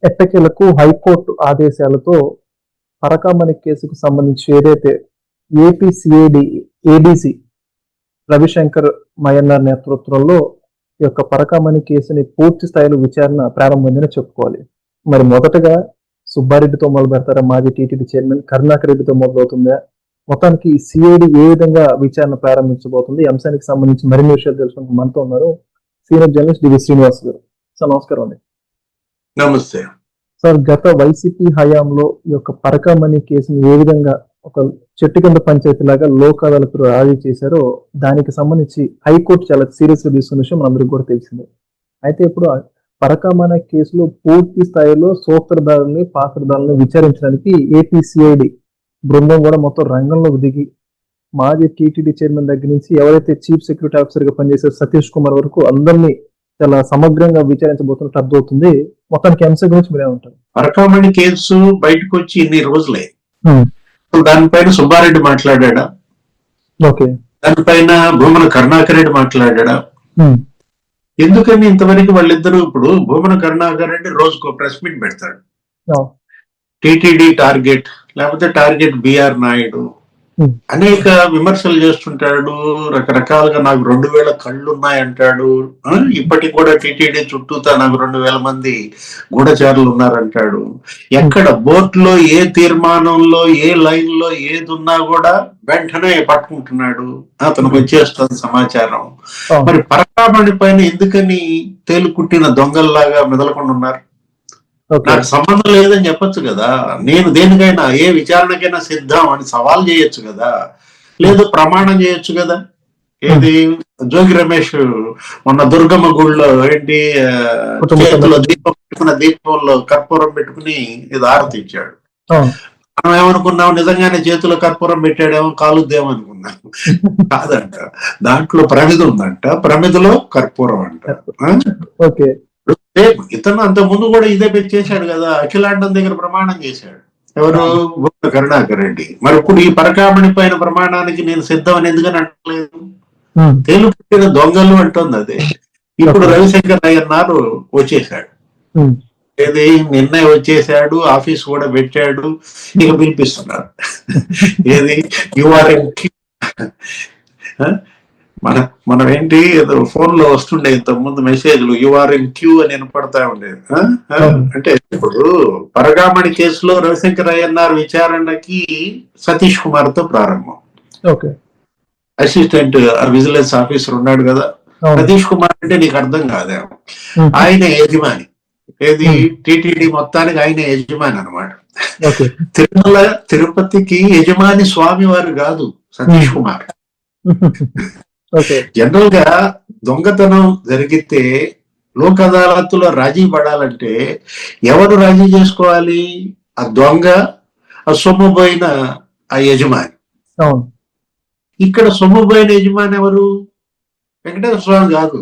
ఎట్టకేలకు హైకోర్టు ఆదేశాలతో పరకామణి కేసుకు సంబంధించి ఏదైతే ఏపీ సిఐడి ఏడీసీ రవిశంకర్ మయన్నార్ నేతృత్వంలో ఈ యొక్క పరకామణి కేసుని పూర్తి స్థాయిలో విచారణ ప్రారంభమైందని చెప్పుకోవాలి. మరి మొదటగా సుబ్బారెడ్డితో మొదలు పెడతారా, మాజీ టీటీడీ చైర్మన్ కరుణాకర్ రెడ్డితో మొదలవుతుందా, మొత్తానికి సిఐడి ఏ విధంగా విచారణ ప్రారంభించబోతుంది, ఈ అంశానికి సంబంధించి మరిన్ని విషయాలు తెలుసుకుంటూ మనతో ఉన్నారు సీనియర్ జర్నలిస్ట్ డివి శ్రీనివాస్ గారు. సార్ నమస్కారం అండి. నమస్తే సార్, గత వైసీపీ హయాంలో ఈ యొక్క పరకామణి కేసుని ఏ విధంగా ఒక చెట్టు కింద పంచాయతీ లాగా లోక్ అదాలత్ రాజీ చేశారో దానికి సంబంధించి హైకోర్టు చాలా సీరియస్ గా తీసుకున్న విషయం మనందరికీ కూడా తెలిసిందే. అయితే ఇప్పుడు పరకామణి కేసులో పూర్తి స్థాయిలో సూత్రధారుల్ని పాత్రధారులను విచారించడానికి ఏపీసీఐడి బృందం కూడా మొత్తం రంగంలోకి దిగి మాజీ టీటీడీ చైర్మన్ దగ్గర నుంచి ఎవరైతే చీఫ్ సెక్యూరిటీ ఆఫీసర్ గా పనిచేసే సతీష్ కుమార్ వరకు అందరినీ చాలా సమగ్రంగా విచారించబోతున్నట్టు అర్థమవుతుంది. మొత్తానికి అంశం గురించి మీరేమంటారు? పరకామణి కేసు బయటకు వచ్చి ఇన్ని రోజులే, దానిపైన సుబ్బారెడ్డి మాట్లాడా, ఓకే, దానిపైన భూమన కరుణాకర్ రెడ్డి మాట్లాడా. ఎందుకని ఇంతవరకు వాళ్ళిద్దరూ, ఇప్పుడు భూమన కరుణాకర్ రెడ్డి రోజుకో ప్రెస్ మీట్ పెడతాడు, టిటిడి టార్గెట్ లేకపోతే టార్గెట్ బిఆర్ నాయుడు, అనేక విమర్శలు చేస్తుంటాడు. రకరకాలుగా నాకు 2000 కళ్ళు ఉన్నాయంటాడు. ఇప్పటికి కూడా టిటిడి చుట్టూతా నాకు 2000 మంది గూఢచారులు ఉన్నారంటాడు. ఎక్కడ బోర్డులో ఏ తీర్మానంలో ఏ లైన్ లో ఏది ఉన్నా కూడా వెంటనే పట్టుకుంటున్నాడు, అతనికి వచ్చేస్తుంది సమాచారం. మరి పరకామణి పైన ఎందుకని తేలుకుట్టిన దొంగల్లాగా మెదలకుండా ఉన్నారు? నాకు సంబంధం లేదని చెప్పొచ్చు కదా. నేను దేనికైనా ఏ విచారణకైనా సిద్ధం అని సవాల్ చేయొచ్చు కదా, లేదు ప్రమాణం చేయొచ్చు కదా. ఏది జోగి రమేష్ మొన్న దుర్గమ్మ గుడిలో ఏంటి చేతిలో దీపం పెట్టుకున్న దీపంలో కర్పూరం పెట్టుకుని ఇది ఆరతి ఇచ్చాడు. మనం ఏమనుకున్నాం, నిజంగానే చేతిలో కర్పూరం పెట్టాడేమో కాలుద్దేమో అనుకున్నాం. కాదంట, దాంట్లో ప్రమిద ఉందంట, ప్రమిదలో కర్పూరం అంట. ఇతను అంత ముందు కూడా ఇదే చేశాడు కదా, అఖిలాండం దగ్గర ప్రమాణం చేశాడు. ఎవరు? కరుణాకర్ రెడ్డి. మరి ఇప్పుడు ఈ పరకామణి పైన ప్రమాణానికి నేను సిద్ధం అని ఎందుకని అంటలేదు? తేలుపుట్టిన దొంగలు అంటుంది అదే. ఇప్పుడు రవిశంకర్ అయ్యన్నారు వచ్చేసాడు, ఏది నిన్నే వచ్చేసాడు, ఆఫీస్ కూడా పెట్టాడు, ఇక పిలిపిస్తున్నాడు. ఏది మనం ఏంటి ఏదో ఫోన్ లో వస్తుండే ఇంతకు ముందు మెసేజ్లు యూఆర్ ఇన్ క్యూ అని వినపడతా ఉండేది. అంటే ఇప్పుడు పరకామణి కేసులో రవిశంకర్ అయ్యన్నారు విచారణకి సతీష్ కుమార్ తో ప్రారంభం. అసిస్టెంట్ విజిలెన్స్ ఆఫీసర్ ఉన్నాడు కదా సతీష్ కుమార్, అంటే నీకు అర్థం కాదేమో, ఆయన యజమాని. ఏది టిటిడి మొత్తానికి ఆయన యజమాని అనమాట. తిరుపతికి యజమాని స్వామి వారు కాదు సతీష్ కుమార్. జనరల్ గా దొంగతనం జరిగితే లోక్ అదాలత్తులో రాజీ పడాలంటే ఎవరు రాజీ చేసుకోవాలి? ఆ దొంగ, ఆ సొమ్ము పోయిన ఆ యజమాని. ఇక్కడ సొమ్ము పోయిన యజమాని ఎవరు? వెంకటేశ్వర స్వామి కాదు.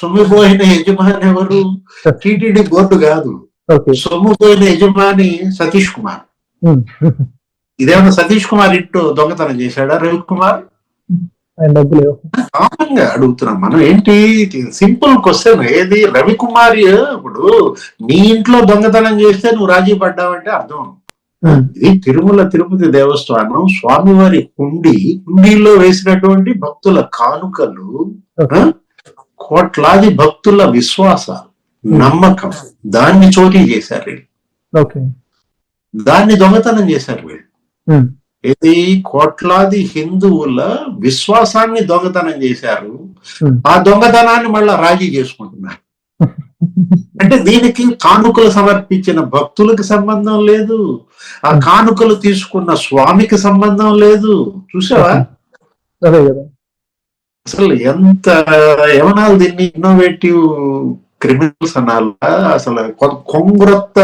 సొమ్ము పోయిన యజమాని ఎవరు? టిటిడి బోర్డు కాదు. సొమ్ము పోయిన యజమాని సతీష్ కుమార్. ఇదేమన్నా సతీష్ కుమార్ ఇంటూ దొంగతనం చేశాడా రవికుమార్? కామన్గా అడుగుతున్నాం మనం. ఏంటి సింపుల్ క్వశ్చన్, ఏది రవికుమార్ ఇప్పుడు నీ ఇంట్లో దొంగతనం చేస్తే నువ్వు రాజీ పడ్డావంటే అర్థం. ఇది తిరుపతి దేవస్థానం స్వామివారి కుండీలో వేసినటువంటి భక్తుల కానుకలు, కోట్లాది భక్తుల విశ్వాసాలు, నమ్మకం, దాన్ని చోరీ చేశారు వీళ్ళు, దాన్ని దొంగతనం చేశారు వీళ్ళు. ఇది కోట్లాది హిందువుల విశ్వాసాన్ని దొంగతనం చేశారు. ఆ దొంగతనాన్ని మళ్ళా రాజీ చేసుకుంటున్నారు. అంటే దీనికి కానుకలు సమర్పించిన భక్తులకు సంబంధం లేదు, ఆ కానుకలు తీసుకున్న స్వామికి సంబంధం లేదు. చూసావా అసలు ఎంత ఏమనాలి దీన్ని? ఇన్నోవేటివ్ క్రిమినల్స్ అనాలా, అసలు కొంగురత్త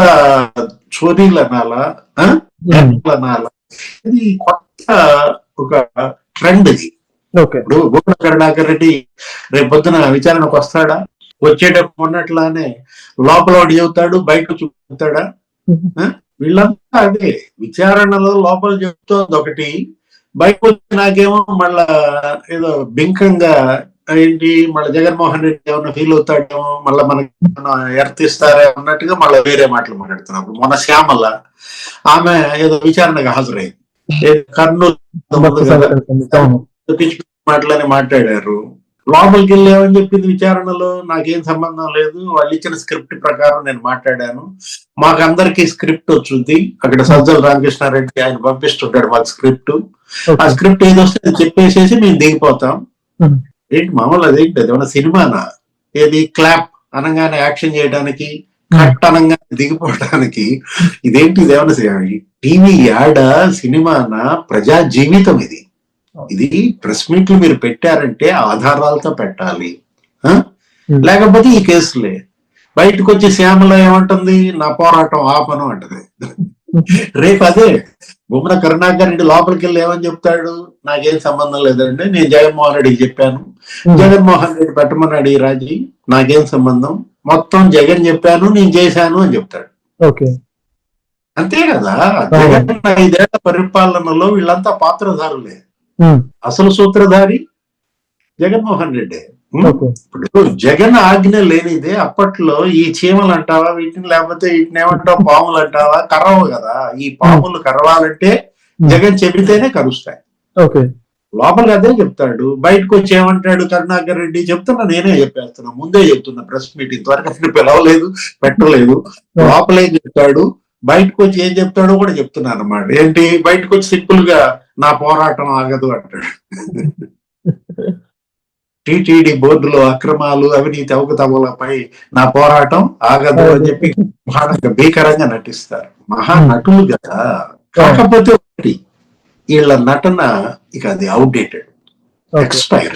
చోరీలు అనాలా, అనాలా? ఇది కొత్త ఒక ట్రెండ్. ఇది ఇప్పుడు భూమన కరుణాకర్ రెడ్డి రేపు పొద్దున విచారణకు వస్తాడా? వచ్చేటప్పుడు ఉన్నట్లానే లోపల ఒకటి చెబుతాడు, బయట చూపుతాడా? వీళ్ళంతా అదే విచారణలో లోపల చెబుతోంది ఒకటి, బయట నాకేమో మళ్ళా ఏదో బింకంగా ఏంటి మళ్ళీ జగన్మోహన్ రెడ్డి ఏమన్నా ఫీల్ అవుతాడేమో, మళ్ళీ మనకి ఎర్తిస్తారే అన్నట్టుగా మళ్ళీ వేరే మాటలు మాట్లాడుతున్నప్పుడు మొన్న శ్యామల ఆమె ఏదో విచారణకు హాజరైంది. కర్నూలు మాటలని మాట్లాడారు. లోపలికి వెళ్ళి ఏమని చెప్పింది విచారణలో, నాకేం సంబంధం లేదు, వాళ్ళు ఇచ్చిన స్క్రిప్ట్ ప్రకారం నేను మాట్లాడాను, మాకు అందరికి స్క్రిప్ట్ వచ్చింది, అక్కడ సజ్జల రామకృష్ణారెడ్డి ఆయన పంపిస్తుంటాడు మాకు స్క్రిప్ట్, ఆ స్క్రిప్ట్ ఏది వస్తే అది చెప్పేసేసి మేము దిగిపోతాం. ఏంటి మామూలు అదేంటి, అది ఏమన్నా సినిమానా? ఏది క్లాప్ అనగానే యాక్షన్ చేయడానికి, కట్ అనగానే దిగిపోవడానికి, ఇదేంటి ఇదేమన్నా టీవీ యాడ, సినిమానా, ప్రజా జీవితం ఇది. ఇది ప్రెస్ మీట్లు మీరు పెట్టారంటే ఆధారాలతో పెట్టాలి, లేకపోతే ఈ కేసులే. బయటకు వచ్చి శ్యామల ఏమంటుంది, నా పోరాటం ఆపను అంటది. రేపు అదే బొమ్మన కరుణాకర్ రెడ్డి లోపలికి వెళ్ళి ఏమని చెప్తాడు, నాకేం సంబంధం లేదండి, నేను జగన్మోహన్ రెడ్డికి చెప్పాను, జగన్మోహన్ రెడ్డి పెట్టమన్నాడు ఈ రాజీ, నాకేం సంబంధం, మొత్తం జగన్ చెప్పాను నేను చేశాను అని చెప్తాడు. అంతే కదా. జగన్ 5 ఏళ్ల పరిపాలనలో వీళ్ళంతా పాత్రధారులే, అసలు సూత్రధారి జగన్మోహన్ రెడ్డి. ఇప్పుడు జగన్ ఆజ్ఞ లేనిదే అప్పట్లో ఈ చీమలు అంటావా వీటిని, లేకపోతే వీటిని ఏమంటావు పాములు అంటావా, కరవు కదా. ఈ పాములు కరవాలంటే జగన్ చెబితేనే కరుస్తాయి. లోపల అదే చెప్తాడు, బయటకు వచ్చి ఏమంటాడు కరుణాకర్ రెడ్డి, చెప్తున్నా నేనే చెప్పేస్తున్నా, ముందే చెప్తున్నా, ప్రెస్ మీటింగ్ త్వరగా పిలవలేదు పెట్టలేదు, లోపలే చెప్తాడు, బయటకు వచ్చి ఏం చెప్తాడో కూడా చెప్తున్నాను అన్నమాట. ఏంటి, బయటకు వచ్చి సింపుల్ గా నా పోరాటం ఆగదు అంటాడు. టిటిడి బోర్డులో అక్రమాలు, అవినీతి, అవకతవకలపై నా పోరాటం ఆగదు అని చెప్పి భీకరంగా నటిస్తారు. మహానటులు కదా. కాకపోతే ఒకటి, వీళ్ళ నటన ఇక అది outdated, expire.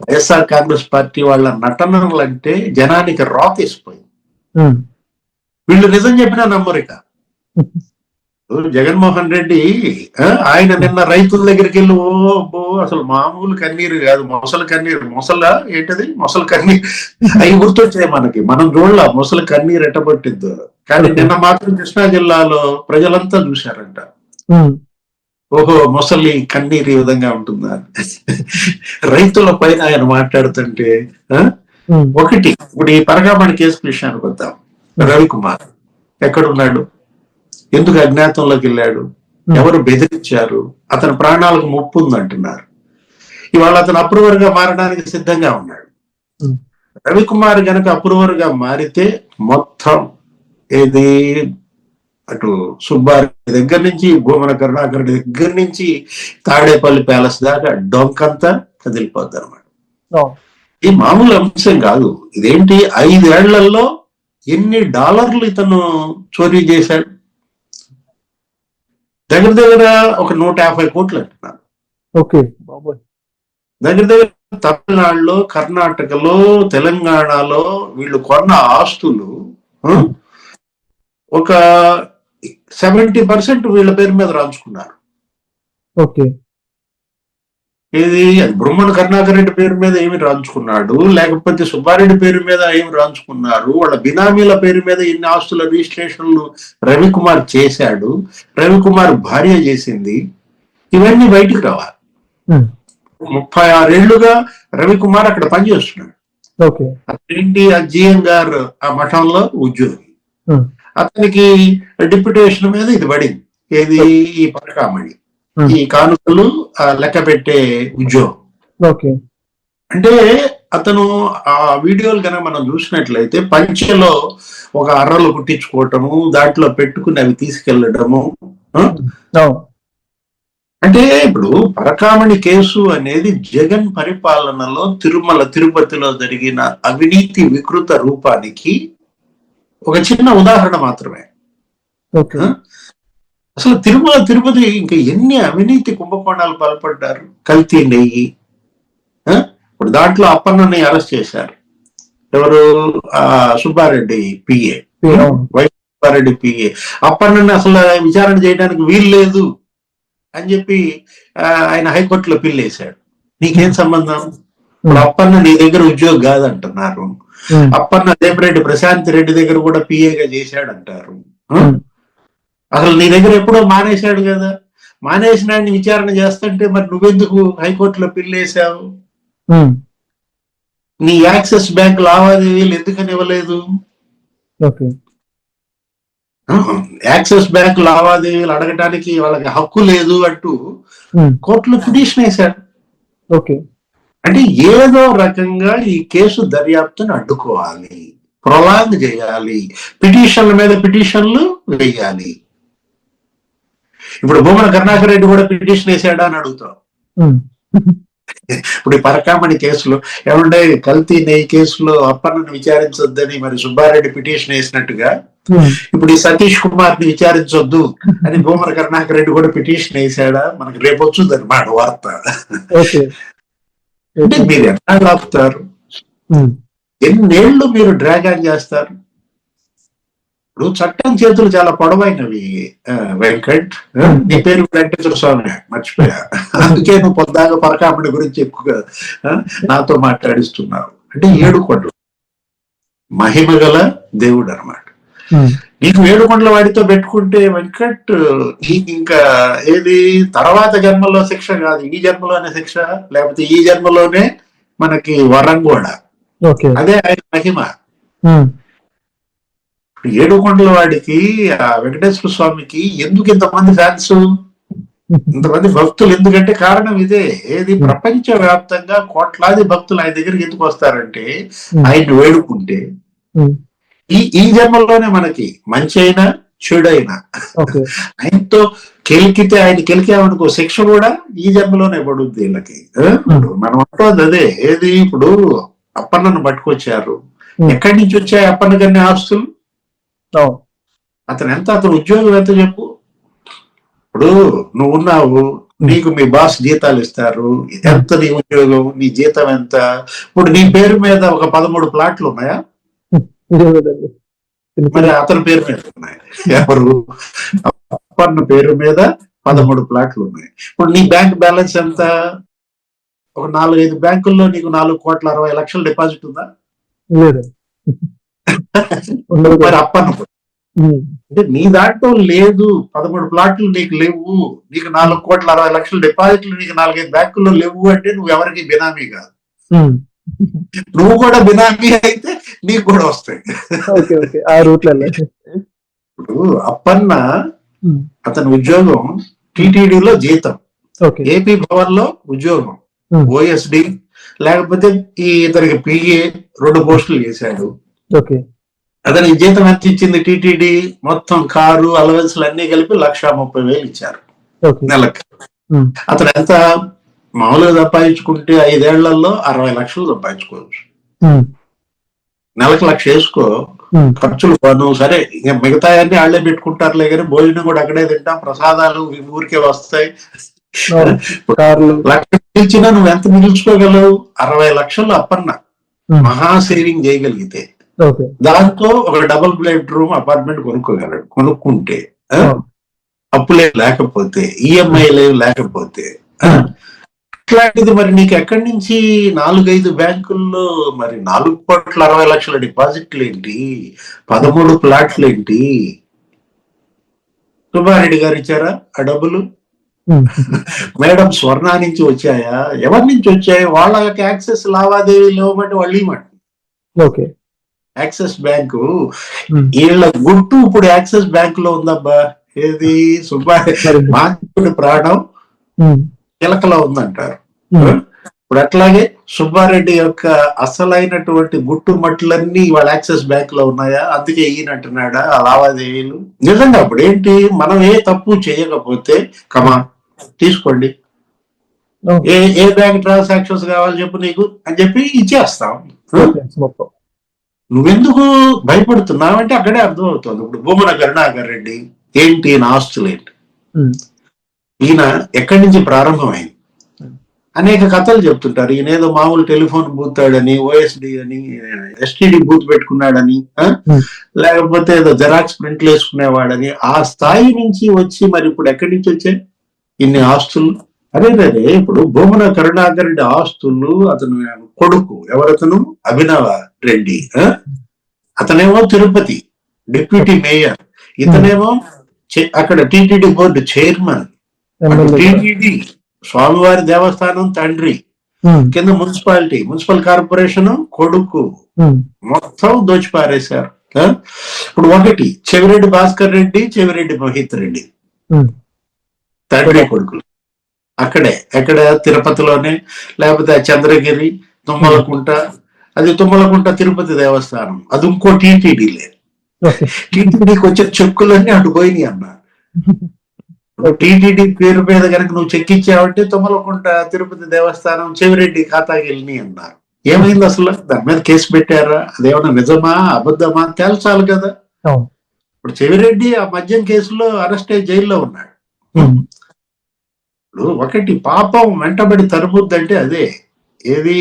YSR Congress party వాళ్ళ నటనలు అంటే జనానికి రాతేసిపోయింది. వీళ్ళు నిజం చెప్పినా నమ్మరు. ఇక జగన్మోహన్ రెడ్డి ఆయన నిన్న రైతుల దగ్గరికి వెళ్ళి అసలు మామూలు కన్నీరు కాదు, మొసలు కన్నీరు, ఏంటది మొసలు కన్నీరు, అవి గుర్తొచ్చాయి మనకి. మనం చూడలా మొసలు కన్నీరు ఎట్టబట్టిద్దు, కానీ నిన్న మాత్రం కృష్ణా జిల్లాలో ప్రజలంతా చూశారంట. ఓహో, మొసలి కన్నీరు ఈ విధంగా ఉంటుందా. రైతుల పైన ఆయన మాట్లాడుతుంటే ఒకటి, ఇప్పుడు ఈ పరకామణి కేసు విషయానికి వద్దాం. రవికుమార్ ఎక్కడున్నాడు, ఎందుకు అజ్ఞాతంలోకి వెళ్ళాడు, ఎవరు బెదిరించారు, అతని ప్రాణాలకు ముప్పు ఉందంటున్నారు. ఇవాళ అతను అప్రూవర్ గా మారడానికి సిద్ధంగా ఉన్నాడు. రవికుమార్ గనక అప్రూవర్ గా మారితే మొత్తం ఏది అటు సుబ్బారెడ్డి దగ్గర నుంచి భూమన కరుణాకర్ రెడ్డి దగ్గర నుంచి తాడేపల్లి ప్యాలెస్ దాకా డొంకంతా కదిలిపోద్ది అనమాట. ఈ మామూలు అంశం కాదు. ఇదేంటి, 5 ఏళ్లలో ఎన్ని డాలర్లు ఇతను చోరీ చేశాడు, దగ్గర దగ్గర ఒక 150 కోట్లు అంటున్నారు. దగ్గర దగ్గర తమిళనాడులో, కర్ణాటకలో, తెలంగాణలో వీళ్ళు కొన్న ఆస్తులు ఒక 70% వీళ్ళ పేరు మీద రాంచుకున్నారు. ఏది, బ్రహ్మణ కరుణాకర్ రెడ్డి పేరు మీద ఏమి రాంచుకున్నాడు, లేకపోతే సుబ్బారెడ్డి పేరు మీద ఏమి రాంచుకున్నారు, వాళ్ళ బినామీల పేరు మీద ఎన్ని ఆస్తుల రిజిస్ట్రేషన్లు రవికుమార్ చేశాడు, రవికుమార్ భార్య చేసింది, ఇవన్నీ బయటికి రావాలి. 36 ఏళ్లుగా రవికుమార్ అక్కడ పనిచేస్తున్నాడు. ఏంటి, ఆ జిఎం గారు ఆ మఠంలో ఉద్యోగి, అతనికి డిప్యుటేషన్ మీద ఇది పడింది. ఏది, ఈ పరకామణి, ఈ కానుకలు లెక్క పెట్టే ఉద్యోగం. అంటే అతను ఆ వీడియోలు కనుక మనం చూసినట్లయితే పంచెలో ఒక అర్రలు కుట్టించుకోవటము, దాంట్లో పెట్టుకుని అవి తీసుకెళ్లడము. అంటే ఇప్పుడు పరకామణి కేసు అనేది జగన్ పరిపాలనలో తిరుమల తిరుపతిలో జరిగిన అవినీతి వికృత రూపానికి ఒక చిన్న ఉదాహరణ మాత్రమే. అసలు తిరుమల తిరుపతి ఇంకా ఎన్ని అవినీతి కుంభకోణాలు పాల్పడ్డారు. కల్తీ నెయ్యి, ఇప్పుడు దాంట్లో అప్పన్నని అరెస్ట్ చేశారు. ఎవరు, సుబ్బారెడ్డి పిఏ, సుబ్బారెడ్డి పిఏ. అప్పన్నని అసలు విచారణ చేయడానికి వీలు లేదు అని చెప్పి ఆయన హైకోర్టులో పిల్ వేశాడు. నీకేం సంబంధం, ఇప్పుడు అప్పన్న నీ దగ్గర ఉద్యోగం కాదంటున్నారు. అప్పన్న దేమిరెడ్డి ప్రశాంత్ రెడ్డి దగ్గర కూడా పిఏగా చేశాడంటారు. అసలు నీ దగ్గర ఎప్పుడో మానేశాడు కదా, మానేసిన ఆయన్ని విచారణ చేస్తుంటే మరి నువ్వెందుకు హైకోర్టులో పిల్లేసావు? నీ యాక్సిస్ బ్యాంక్ లావాదేవీలు ఎందుకని ఇవ్వలేదు? ఓకే. యాక్సిస్ బ్యాంక్ లావాదేవీలు అడగటానికి వాళ్ళకి హక్కు లేదు అంటూ కోర్టులో పిటిషన్ వేశాడు. ఓకే. అంటే ఏదో రకంగా ఈ కేసు దర్యాప్తుని అడ్డుకోవాలి, ప్రొలాంగ్ చేయాలి, పిటిషన్ల మీద పిటిషన్లు వేయాలి. ఇప్పుడు భూమన కరుణాకర్ రెడ్డి కూడా పిటిషన్ వేసాడా అని అడుగుతాం. ఇప్పుడు ఈ పరకామణి కేసులో ఏమంటే కల్తీ నెయ్యి కేసులో అప్పన్నను విచారించొద్దని మరి సుబ్బారెడ్డి పిటిషన్ వేసినట్టుగా ఇప్పుడు ఈ సతీష్ కుమార్ ని విచారించొద్దు అని భూమన కరుణాకర్ రెడ్డి కూడా పిటిషన్ వేసాడా? మనకి రేపు వచ్చింది అన్నమాట వార్త. అంటే మీరు ఎట్లా ఆపుతారు? ఎన్నేళ్లు మీరు డ్రాగ్ ఆన్ చేస్తారు? ఇప్పుడు చట్టం చేతులు చాలా పొడవైనవి వెంకట్. నీ పేరు వెంకటేశ్వర స్వామి, మర్చిపోయా. అందుకే నువ్వు పొద్దాగా పరకామణి గురించి ఎక్కువగా నాతో మాట్లాడిస్తున్నావు. అంటే 7 కొండలు మహిమ గల దేవుడు అనమాట. నీకు 7 కొండల వాడితో పెట్టుకుంటే వెంకట్ నీకు ఇంకా ఏది తర్వాత జన్మలో శిక్ష కాదు, ఈ జన్మలోనే శిక్ష, లేకపోతే ఈ జన్మలోనే మనకి వరం కూడా. అదే ఆయన మహిమ. 7 కొండల వాడికి ఆ వెంకటేశ్వర స్వామికి ఎందుకు ఇంతమంది ఫ్యాన్స్, ఇంతమంది భక్తులు? ఎందుకంటే కారణం ఇదే. ఏది ప్రపంచ వ్యాప్తంగా కోట్లాది భక్తులు ఆయన దగ్గరికి ఎందుకు వస్తారంటే ఆయన్ని వేడుకుంటే ఈ జన్మలోనే మనకి మంచి అయినా చెడైనా ఆయనతో కెలికితే, ఆయన కెలికామనుకో శిక్ష కూడా ఈ జన్మలోనే పడుద్ది వీళ్ళకి. మనం అంటుంది అదే. ఏది ఇప్పుడు అప్పన్నను పట్టుకొచ్చారు, ఎక్కడి నుంచి వచ్చాయి అప్పన్న కన్నా ఆస్తులు? అతను ఉద్యోగం ఎంత చెప్పు? ఇప్పుడు నువ్వు ఉన్నావు, నీకు మీ బాస్ జీతాలు ఇస్తారు, ఎంత నీ ఉద్యోగం, నీ జీతం ఎంత? ఇప్పుడు నీ పేరు మీద ఒక 13 ప్లాట్లు ఉన్నాయా? మరి అతని పేరు మీద ఉన్నాయి. ఎవరు? అప్పన్న పేరు మీద 13 ప్లాట్లు ఉన్నాయి. ఇప్పుడు నీ బ్యాంక్ బ్యాలెన్స్ ఎంత? ఒక 4-5 బ్యాంకుల్లో నీకు 4,60,00,000 డిపాజిట్ ఉందా? మరి అప్పన్న అంటే నీ దాంట్లో లేదు, 13 ప్లాట్లు నీకు లేవు, నీకు 4,60,00,000 డిపాజిట్లు నీకు 4-5 బ్యాంకుల్లో లేవు అంటే నువ్వు ఎవరికి బినామీ కాదు. నువ్వు కూడా బినామీ అయితే నీకు కూడా వస్తాయి. ఇప్పుడు అప్పన్న అతని ఉద్యోగం టీటీడీలో జీతం, ఏపీ భవన్ లో ఉద్యోగం, ఓఎస్డి, లేకపోతే ఈ ఇతనికి పిఏ 2 పోస్టులు చేశాడు. అతనికి జీతం ఎంత ఇచ్చింది టీటీడీ? మొత్తం కారు అలవెన్స్లు అన్ని కలిపి 1,30,000 ఇచ్చారు నెలకి. అతను ఎంత మామూలుగా సంపాదించుకుంటే 5 ఏళ్లలో 60 లక్షలు సంపాదించుకోవచ్చు. నెలకు 1,00,000 వేసుకో, ఖర్చులు పను సరే, ఇంకా మిగతా అన్ని వాళ్ళే పెట్టుకుంటారులే, కానీ భోజనం కూడా అక్కడే తింటాం, ప్రసాదాలు ఊరికే వస్తాయి. 1,00,000 ఇచ్చినా నువ్వు ఎంత మిగిల్చుకోగలవు? 60 లక్షలు అప్పన్న మహా సేవింగ్ చేయగలిగితే దాంతో ఒక డబుల్ బెడ్రూమ్ అపార్ట్మెంట్ కొనుక్కోగలడు. కొనుక్కుంటే అప్పులే లేకపోతే, ఈఎంఐలే లేకపోతే, ఇట్లాంటిది మరి నీకు ఎక్కడి నుంచి 4-5 బ్యాంకుల్లో మరి 4,60,00,000 డిపాజిట్లు ఏంటి, 13 ప్లాట్లు ఏంటి? సుబ్బారెడ్డి గారు ఇచ్చారా ఆ డబ్బులు? మేడం స్వర్ణ నుంచి వచ్చాయా? ఎవరి నుంచి వచ్చాయి? వాళ్ళకి యాక్సెస్ లావాదేవీలు ఇవ్వమంటే వాళ్ళు ఇవ్వమంటే యాక్సిస్ బ్యాంకు వీళ్ళ గుట్టు ఇప్పుడు యాక్సిస్ బ్యాంక్ లో ఉందబ్బా. ఏది? సుబ్బారెడ్డి ప్రాణం చిలకలో ఉందంటారు. ఇప్పుడు అట్లాగే సుబ్బారెడ్డి యొక్క అసలైనటువంటి గుట్టు మట్లన్నీ వాళ్ళ యాక్సిస్ బ్యాంక్ లో ఉన్నాయా? అందుకే ఈయనంటున్నాడా ఆ లావాదేవీలు? నిజంగా అప్పుడు ఏంటి, మనం ఏ తప్పు చేయకపోతే కమా తీసుకోండి, ఏ బ్యాంక్ ట్రాన్సాక్షన్స్ కావాలి చెప్పు నీకు అని చెప్పి ఇచ్చేస్తాం. నువ్వెందుకు భయపడుతున్నావు అంటే అక్కడే అర్థమవుతుంది. ఇప్పుడు భూమన కరుణాకర్ రెడ్డి ఏంటి, నా ఆస్తులు ఏంటి, ఈయన ఎక్కడి నుంచి ప్రారంభమైంది? అనేక కథలు చెప్తుంటారు. ఈయన ఏదో మామూలు టెలిఫోన్ బూతాడని, ఓఎస్డి అని, ఎస్టిడి బూత్ పెట్టుకున్నాడని, లేకపోతే ఏదో జెరాక్స్ ప్రింట్లు వేసుకునేవాడని. ఆ స్థాయి నుంచి వచ్చి మరి ఇప్పుడు ఎక్కడి నుంచి వచ్చాయి ఇన్ని ఆస్తులు? అదే ఇప్పుడు భూమన కరుణాకర్ రెడ్డి ఆస్తులు, అతను కొడుకు ఎవరతను అభినవ రెడ్డి, అతనేమో తిరుపతి డిప్యూటీ మేయర్, ఇతనేమో అక్కడ టీటీడీ బోర్డు చైర్మన్, టీటీడీ స్వామివారి దేవస్థానం తండ్రి, కింద మున్సిపల్ కార్పొరేషన్ కొడుకు మొత్తం దోచి పారేశారు. ఇప్పుడు ఒకటి చెవిరెడ్డి భాస్కర్ రెడ్డి, చెవిరెడ్డి మోహిత్ రెడ్డి తండ్రి కొడుకులు అక్కడే ఎక్కడ తిరుపతిలోనే, లేకపోతే చంద్రగిరి, తుమ్మలకుంట, అది తుమ్మలకుంట తిరుపతి దేవస్థానం, అది ఇంకో టీటీడీలే. టీటీడీకి వచ్చే చెక్కులన్నీ అటు పోయినాయి అన్నారు. టీటీడీ పేరు మీద కనుక నువ్వు చెక్కిచ్చావంటే తుమ్మలకుంట తిరుపతి దేవస్థానం చెవిరెడ్డి ఖాతాకి వెళ్ళినాయి అన్నారు. ఏమైంది అసలు? దాని మీద కేసు పెట్టారా? అదేమన్నా నిజమా అబద్ధమా తేల్చాలి కదా. ఇప్పుడు చెవిరెడ్డి ఆ మద్యం కేసులో అరెస్ట్ అయ్యి జైల్లో ఉన్నాడు. ఇప్పుడు ఒకటి పాపం వెంటబడి తరుముద్దంటే అదే. ఏది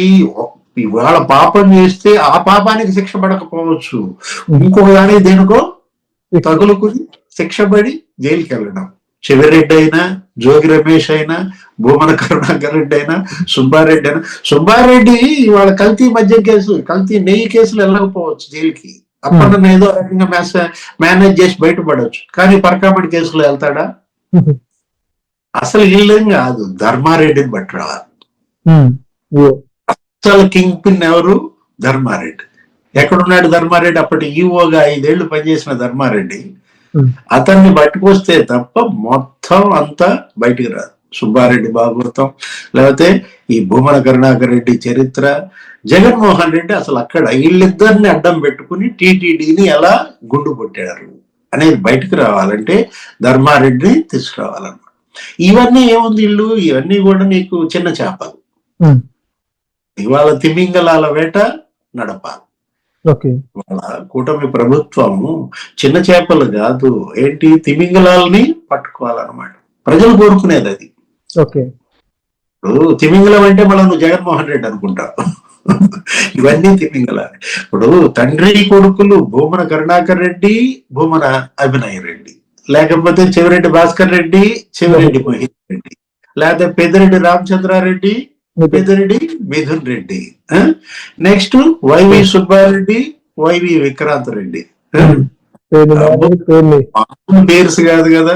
ఇవాళ పాపం చేస్తే ఆ పాపానికి శిక్ష పడకపోవచ్చు, ఇంకొక దానికి దేనికో తగులుకుని శిక్ష పడి జైలుకి వెళ్ళడం. చెవిరెడ్డి అయినా, జోగి రమేష్ అయినా, భూమన కరుణాకర్ రెడ్డి అయినా, సుబ్బారెడ్డి అయినా. సుబ్బారెడ్డి ఇవాళ కల్తీ మద్యం కేసు, కల్తీ నెయ్యి కేసులు వెళ్ళకపోవచ్చు జైలుకి, అప్పన్న ఏదో రకంగా మేనేజ్ చేసి బయటపడవచ్చు. కానీ పరకామణి కేసులో వెళ్తాడా? అసలు ఇల్లేం కాదు, ధర్మారెడ్డిని బట్టి రావాలి. అసలు కింగ్ పిన్ ఎవరు? ధర్మారెడ్డి. ఎక్కడున్నాడు ధర్మారెడ్డి? అప్పటి ఈఓగా 5 ఏళ్లు పనిచేసిన ధర్మారెడ్డి. అతన్ని పట్టుకొస్తే తప్ప మొత్తం అంతా బయటికి రాదు. సుబ్బారెడ్డి భాగవతం, లేకపోతే ఈ భూమన కరుణాకర్ రెడ్డి చరిత్ర, జగన్మోహన్ రెడ్డి అసలు అక్కడ వీళ్ళిద్దరిని అడ్డం పెట్టుకుని టీటీడీని ఎలా గుండు కొట్టారు అనేది బయటకు రావాలంటే ధర్మారెడ్డిని తీసుకురావాలన్నమాట. ఇవన్నీ ఏముంది ఇల్లు, ఇవన్నీ కూడా నీకు చిన్న చేపలు. ఇవాళ తిమింగలాల వేట నడపాలి. వాళ్ళ కూటమి ప్రభుత్వము చిన్న చేపలు కాదు, ఏంటి తిమింగలాల్ని పట్టుకోవాలన్నమాట. ప్రజలు కోరుకునేది అది. ఇప్పుడు తిమింగలం అంటే మళ్ళీ నువ్వు జగన్మోహన్ రెడ్డి అనుకుంటావు. ఇవన్నీ తిమింగలాలు. ఇప్పుడు తండ్రి కొడుకులు భూమన కరుణాకర్ రెడ్డి, భూమన అభినయ్ రెడ్డి, లేకపోతే చెవిరెడ్డి భాస్కర్ రెడ్డి, చెవిరెడ్డి మోహిత్ రెడ్డి, లేకపోతే పెద్దిరెడ్డి రామచంద్రారెడ్డి, పెద్దిరెడ్డి మిథున్ రెడ్డి, నెక్స్ట్ వైవి సుబ్బారెడ్డి, వైవి విక్రాంత్ రెడ్డి. పేర్స్ కాదు కదా.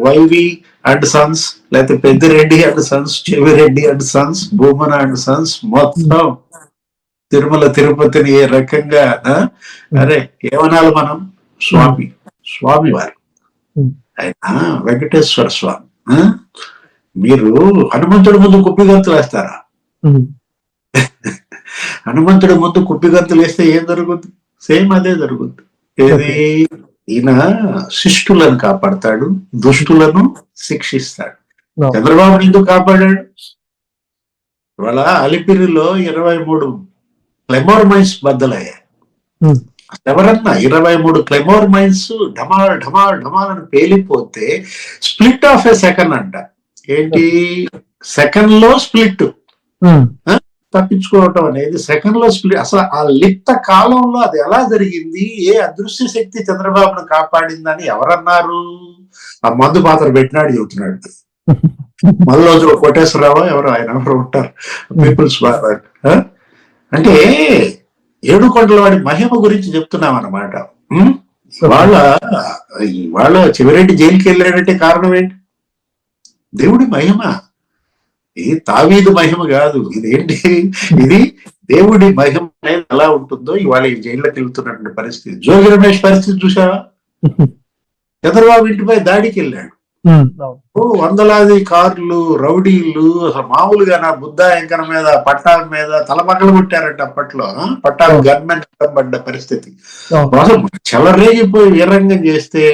వైవి అండ్ సన్స్, లేకపోతే Peddireddy and sons, Chevireddy and sons, Bhumana and sons, మొత్తం తిరుమల తిరుపతిని ఏ రకంగా అరే ఏమనాలి మనం? స్వామి వారు ఆయన వెంకటేశ్వర స్వామి. మీరు హనుమంతుడి ముందు కుప్పిగంతులు వేస్తారా? హనుమంతుడి ముందు కుప్పిగంతులు వేస్తే ఏం జరుగుద్ది? సేమ్ అదే జరుగుద్ది. ఏది? ఈయన శిష్టులను కాపాడతాడు, దుష్టులను శిక్షిస్తాడు. చంద్రబాబుని ఎందుకు కాపాడాడు? ఇవాళ అలిపిరిలో 23 క్లెమోర్ మైన్స్ బద్దలయ్యాయి. ఎవరన్నా 23 క్లెమోర్ మైన్స్ ఢమాల్ ఢమాల్ ఢమాల్ అని పేలిపోతే స్ప్లిట్ ఆఫ్ ఏ సెకండ్ అంట. ఏంటి? సెకండ్ లో స్ప్లిట్, తప్పించుకోవటం అనేది సెకండ్ లో స్ప్లిట్. అసలు ఆ లిప్త కాలంలో అది ఎలా జరిగింది? ఏ అదృశ్య శక్తి చంద్రబాబును కాపాడిందని ఎవరన్నారు? ఆ మందు పాత్ర పెట్టినాడు చెబుతున్నాడు. మళ్ళీ కోటేశ్వరరావు ఎవరు ఆయన ఎవరు ఉంటారు, పీపుల్స్ అంటే ఏడుకొండలవాడి మహిమ గురించి చెప్తున్నాం అన్నమాట. ఇవాళ చెవిరెడ్డి జైలుకి వెళ్ళాడంటే కారణం ఏంటి? దేవుడి మహిమ. ఇది తావీదు మహిమ కాదు, ఇదేంటి? ఇది దేవుడి మహిమ అనేది ఎలా ఉంటుందో ఇవాళ ఈ జైల్లోకి వెళ్తున్నటువంటి పరిస్థితి. జోగి రమేష్ పరిస్థితి చూసావా? చంద్రబాబు ఇంటిపై దాడికి వెళ్ళాడు. వందలాది కార్లు, రౌడీలు, అసలు మామూలుగా నా బుద్ధ ఎంకన మీద, పట్టాల మీద తలపక్కలు కొట్టారంట. అప్పట్లో పట్టాలు గవర్నమెంట్ పడ్డ పరిస్థితి. అసలు చెలరేగిపోయి వీరంగం చేస్తే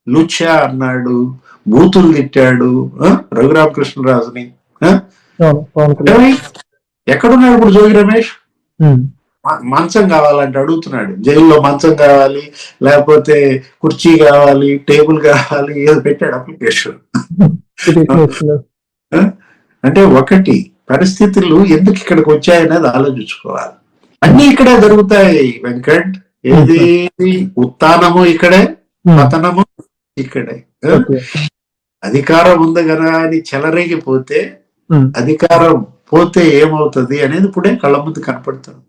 లుచ్చా అన్నాడు, బూతులు తిట్టాడు రఘురామకృష్ణరాజుని. ఎక్కడున్నాడు ఇప్పుడు జోగి రమేష్? మంచం కావాలంటే అడుగుతున్నాడు. జైల్లో మంచం కావాలి, లేకపోతే కుర్చీ కావాలి, టేబుల్ కావాలి, ఏదో పెట్టాడు అప్లికేషన్. అంటే ఒకటి పరిస్థితులు ఎందుకు ఇక్కడికి వచ్చాయనేది ఆలోచించుకోవాలి. అన్ని ఇక్కడే జరుగుతాయి వెంకట్. ఏది? ఉత్థానము ఇక్కడే, పతనము ఇక్కడే. అధికారం ఉంది కదా అని చెలరేగిపోతే అధికారం పోతే ఏమవుతుంది అనేది ఇప్పుడే కళ్ళ ముందు కనపడుతుంది.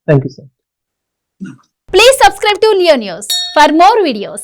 Thank you, sir. Please subscribe to Leo News for more videos.